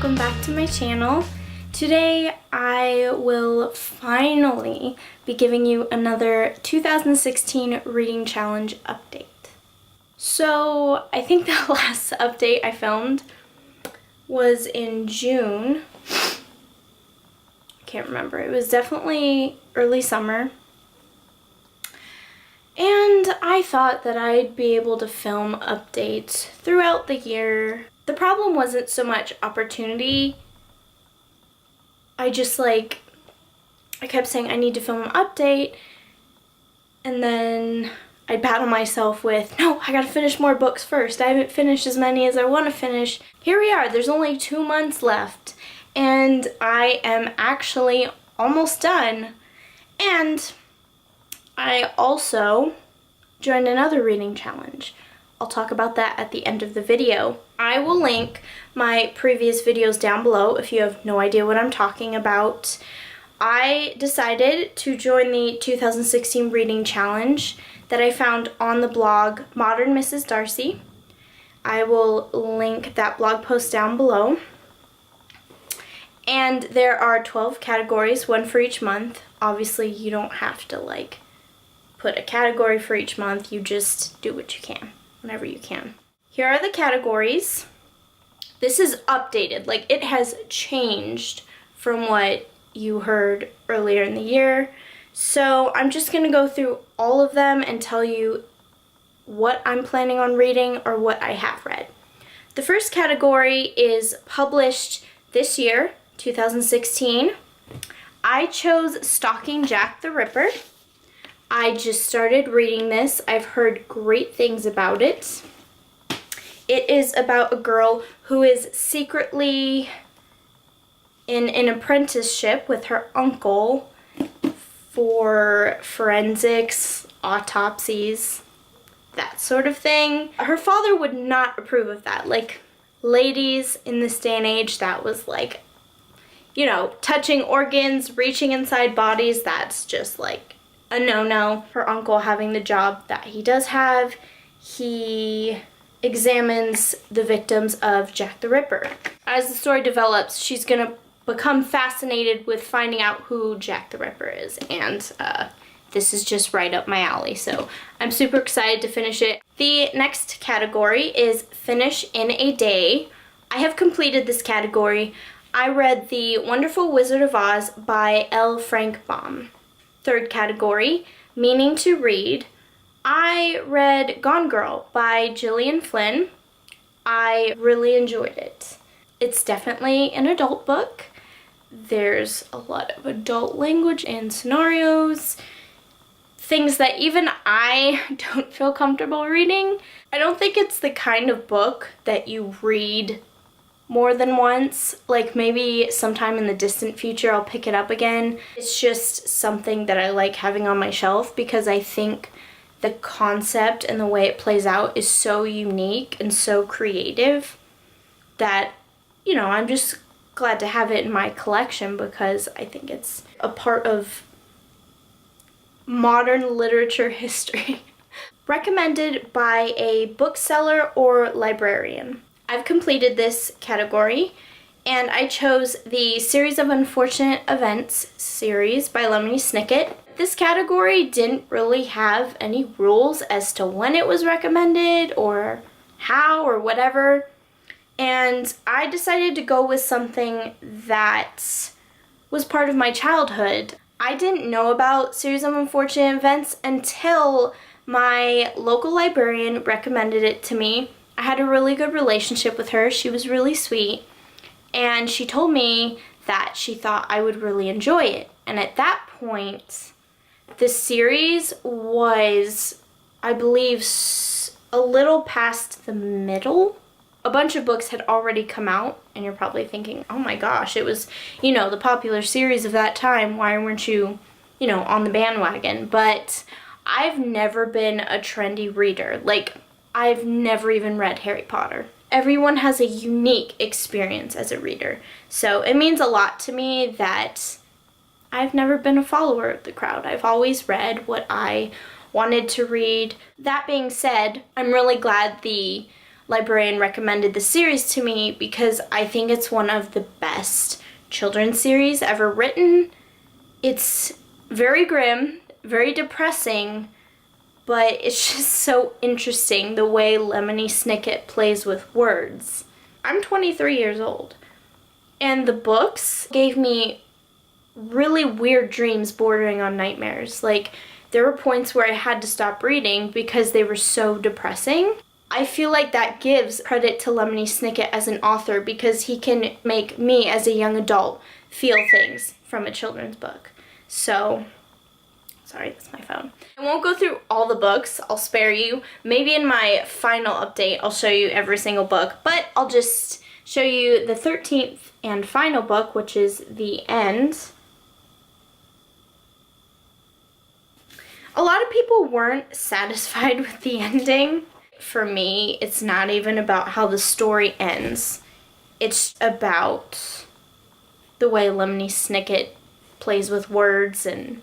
welcome back to my channel. Today I will finally be giving you another 2016 reading challenge update. So I think the last update I filmed was in June. Can't remember. It was definitely early summer. And I thought that I'd be able to film updates throughout the year. The problem wasn't so much opportunity. I kept saying I need to film an update, and then I'd battle myself with, no, I gotta finish more books first. I haven't finished as many as I want to finish. Here we are, there's only 2 months left, and I am actually almost done. And I also joined another reading challenge. I'll talk about that at the end of the video. I will link my previous videos down below if you have no idea what I'm talking about. I decided to join the 2016 reading challenge that I found on the blog Modern Mrs. Darcy. I will link that blog post down below. And there are 12 categories, one for each month. Obviously, you don't have to put a category for each month. You just do what you can, whenever you can. Here are the categories. This is updated. It has changed from what you heard earlier in the year. So I'm just going to go through all of them and tell you what I'm planning on reading or what I have read. The first category is published this year, 2016. I chose Stalking Jack the Ripper. I just started reading this. I've heard great things about it. It is about a girl who is secretly in an apprenticeship with her uncle for forensics, autopsies, that sort of thing. Her father would not approve of that. Ladies in this day and age, that was touching organs, reaching inside bodies, that's just a no-no. Her uncle having the job that he does have, he examines the victims of Jack the Ripper. As the story develops, she's gonna become fascinated with finding out who Jack the Ripper is, and this is just right up my alley, so I'm super excited to finish it. The next category is Finish in a Day. I have completed this category. I read The Wonderful Wizard of Oz by L. Frank Baum. Third category, Meaning to Read. I read Gone Girl by Gillian Flynn. I really enjoyed it. It's definitely an adult book. There's a lot of adult language and scenarios, things that even I don't feel comfortable reading. I don't think it's the kind of book that you read more than once. Maybe sometime in the distant future I'll pick it up again. It's just something that I like having on my shelf because I think the concept and the way it plays out is so unique and so creative that, I'm just glad to have it in my collection because I think it's a part of modern literature history. Recommended by a bookseller or librarian. I've completed this category, and I chose the Series of Unfortunate Events series by Lemony Snicket. This category didn't really have any rules as to when it was recommended or how or whatever, and I decided to go with something that was part of my childhood. I didn't know about Series of Unfortunate Events until my local librarian recommended it to me. I had a really good relationship with her. She was really sweet, and she told me that she thought I would really enjoy it. And at that point, the series was, I believe, a little past the middle. A bunch of books had already come out, and you're probably thinking, oh my gosh, it was, the popular series of that time. Why weren't you, on the bandwagon? But I've never been a trendy reader. I've never even read Harry Potter. Everyone has a unique experience as a reader. So it means a lot to me that I've never been a follower of the crowd. I've always read what I wanted to read. That being said, I'm really glad the librarian recommended the series to me because I think it's one of the best children's series ever written. It's very grim, very depressing, but it's just so interesting the way Lemony Snicket plays with words. I'm 23 years old, and the books gave me really weird dreams bordering on nightmares. Like, there were points where I had to stop reading because they were so depressing. I feel like that gives credit to Lemony Snicket as an author because he can make me as a young adult feel things from a children's book. So, sorry, that's my phone. I won't go through all the books, I'll spare you. Maybe in my final update I'll show you every single book, but I'll just show you the 13th and final book, which is The End. A lot of people weren't satisfied with the ending. For me, it's not even about how the story ends. It's about the way Lemony Snicket plays with words and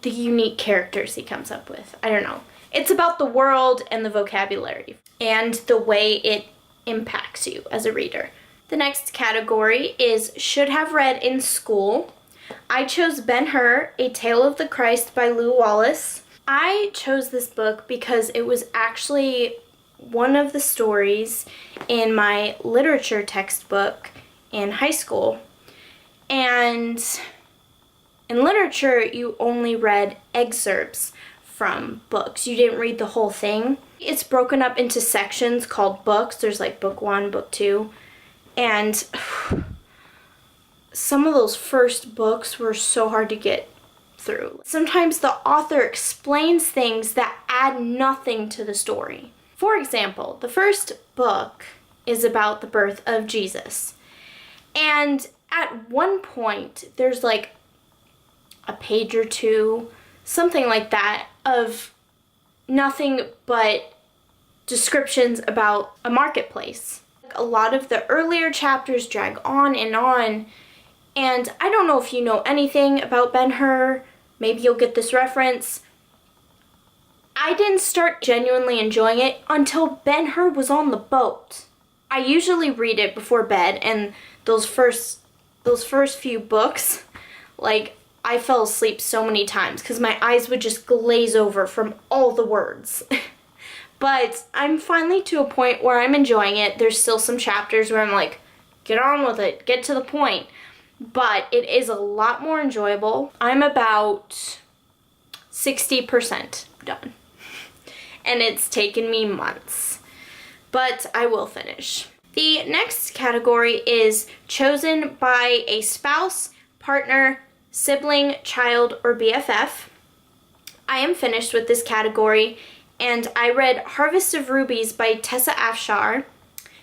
the unique characters he comes up with. I don't know. It's about the world and the vocabulary and the way it impacts you as a reader. The next category is should have read in school. I chose Ben-Hur, A Tale of the Christ by Lew Wallace. I chose this book because it was actually one of the stories in my literature textbook in high school. And in literature, you only read excerpts from books. You didn't read the whole thing. It's broken up into sections called books. There's like book 1, book 2. And some of those first books were so hard to get through. Sometimes the author explains things that add nothing to the story. For example, the first book is about the birth of Jesus. And at one point, there's like a page or two, something like that, of nothing but descriptions about a marketplace. A lot of the earlier chapters drag on, and I don't know if you know anything about Ben-Hur. Maybe you'll get this reference. I didn't start genuinely enjoying it until Ben-Hur was on the boat. I usually read it before bed, and those first few books, like, I fell asleep so many times because my eyes would just glaze over from all the words. But I'm finally to a point where I'm enjoying it. There's still some chapters where I'm like, get on with it, get to the point. But it is a lot more enjoyable. I'm about 60% done. And it's taken me months. But I will finish. The next category is chosen by a spouse, partner, sibling, child, or BFF. I am finished with this category, and I read Harvest of Rubies by Tessa Afshar.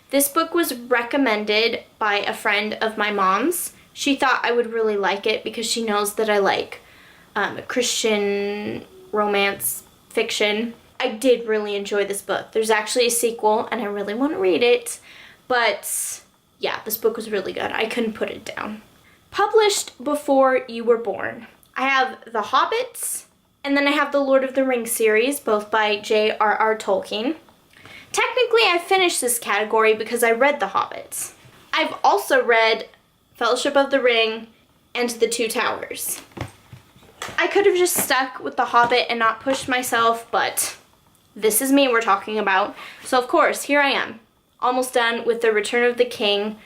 This book was recommended by a friend of my mom's. She thought I would really like it because she knows that I like Christian romance fiction. I did really enjoy this book. There's actually a sequel, and I really want to read it. But yeah, this book was really good. I couldn't put it down. Published before you were born. I have The Hobbits, and then I have the Lord of the Rings series, both by J.R.R. Tolkien. Technically, I finished this category because I read The Hobbits. I've also read Fellowship of the Ring and The Two Towers. I could have just stuck with The Hobbit and not pushed myself, but this is me we're talking about. So of course, here I am, almost done with The Return of the King.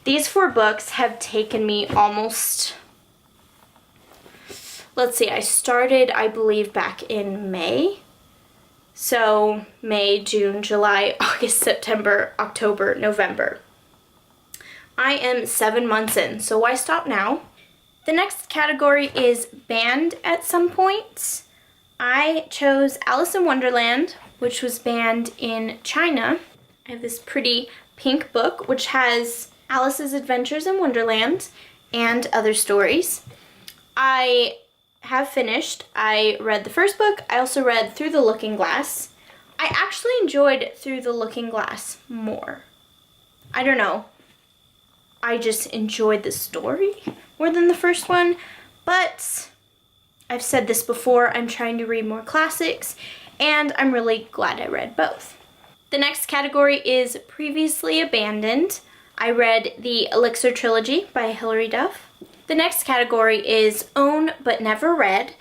These 4 books have taken me almost, let's see, I started, I believe, back in May. So May, June, July, August, September, October, November. I am 7 months in, so why stop now? The next category is banned at some point. I chose Alice in Wonderland, which was banned in China. I have this pretty pink book, which has Alice's Adventures in Wonderland and other stories. I have finished. I read the first book. I also read Through the Looking Glass. I actually enjoyed Through the Looking Glass more. I don't know. I just enjoyed the story more than the first one, but I've said this before, I'm trying to read more classics, and I'm really glad I read both. The next category is Previously Abandoned. I read the Elixir Trilogy by Hilary Duff. The next category is Own But Never Read.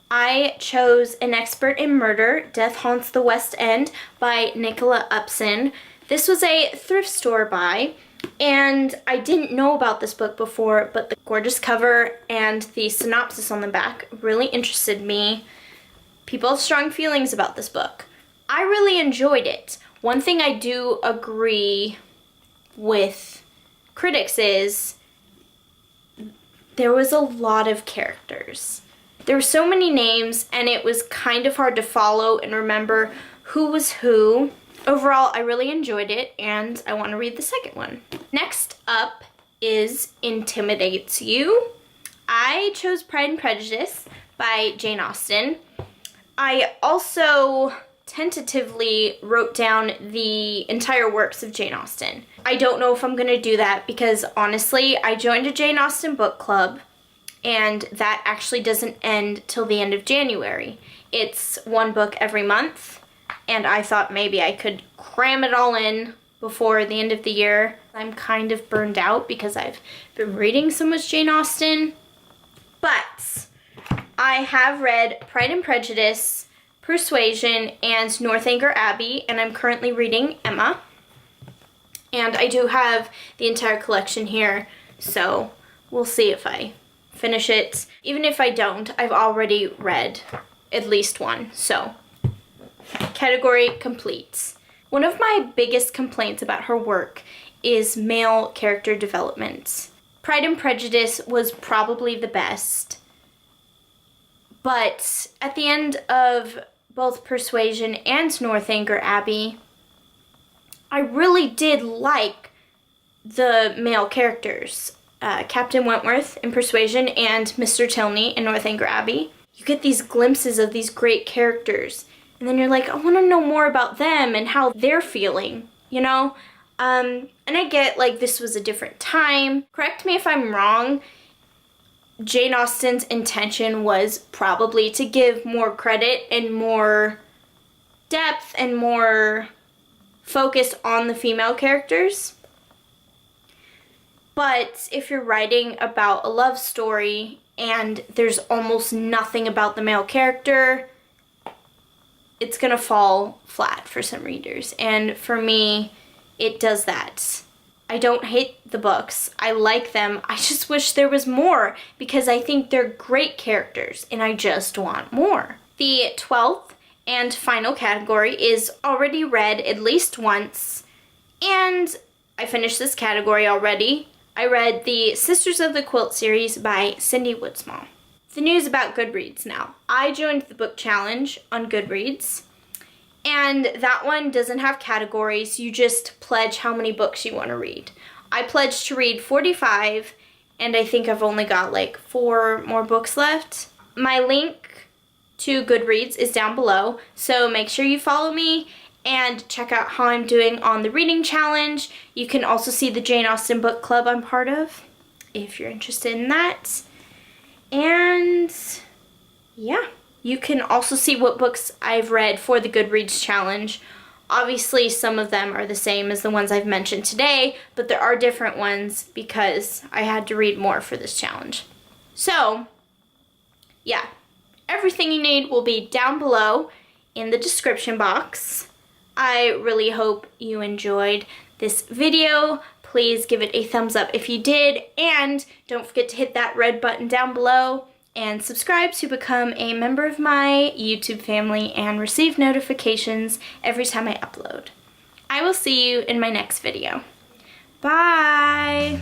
I chose An Expert in Murder, Death Haunts the West End by Nicola Upson. This was a thrift store buy, and I didn't know about this book before, but the gorgeous cover and the synopsis on the back really interested me. People have strong feelings about this book. I really enjoyed it. One thing I do agree with critics is there was a lot of characters. There were so many names, and it was kind of hard to follow and remember who was who. Overall, I really enjoyed it, and I want to read the second one. Next up is Intimidates You. I chose Pride and Prejudice by Jane Austen. I also tentatively wrote down the entire works of Jane Austen. I don't know if I'm going to do that because honestly, I joined a Jane Austen book club, and that actually doesn't end till the end of January. It's one book every month, and I thought maybe I could cram it all in before the end of the year. I'm kind of burned out because I've been reading so much Jane Austen, but I have read Pride and Prejudice, Persuasion, and Northanger Abbey, and I'm currently reading Emma. And I do have the entire collection here, so we'll see if I finish it. Even if I don't, I've already read at least one, so category complete. One of my biggest complaints about her work is male character development. Pride and Prejudice was probably the best, but at the end of both Persuasion and Northanger Abbey, I really did like the male characters. Captain Wentworth in Persuasion and Mr. Tilney in Northanger Abbey. You get these glimpses of these great characters, and then you're like, I want to know more about them and how they're feeling, you know? And I get, like, this was a different time. Correct me if I'm wrong. Jane Austen's intention was probably to give more credit and more depth and more focus on the female characters. But if you're writing about a love story and there's almost nothing about the male character, it's gonna fall flat for some readers. And for me, it does that. I don't hate the books. I like them. I just wish there was more because I think they're great characters and I just want more. The 12th and final category is Already Read at Least Once, and I finished this category already. I read the Sisters of the Quilt series by Cindy Woodsmall. The news about Goodreads now. I joined the book challenge on Goodreads, and that one doesn't have categories. You just pledge how many books you want to read. I pledged to read 45, and I think I've only got like 4 more books left. My link to Goodreads is down below, so make sure you follow me and check out how I'm doing on the reading challenge. You can also see the Jane Austen book club I'm part of if you're interested in that. And yeah, you can also see what books I've read for the Goodreads challenge. Obviously, some of them are the same as the ones I've mentioned today, but there are different ones because I had to read more for this challenge. So, yeah, everything you need will be down below in the description box. I really hope you enjoyed this video. Please give it a thumbs up if you did, and don't forget to hit that red button down below and subscribe to become a member of my YouTube family and receive notifications every time I upload. I will see you in my next video. Bye!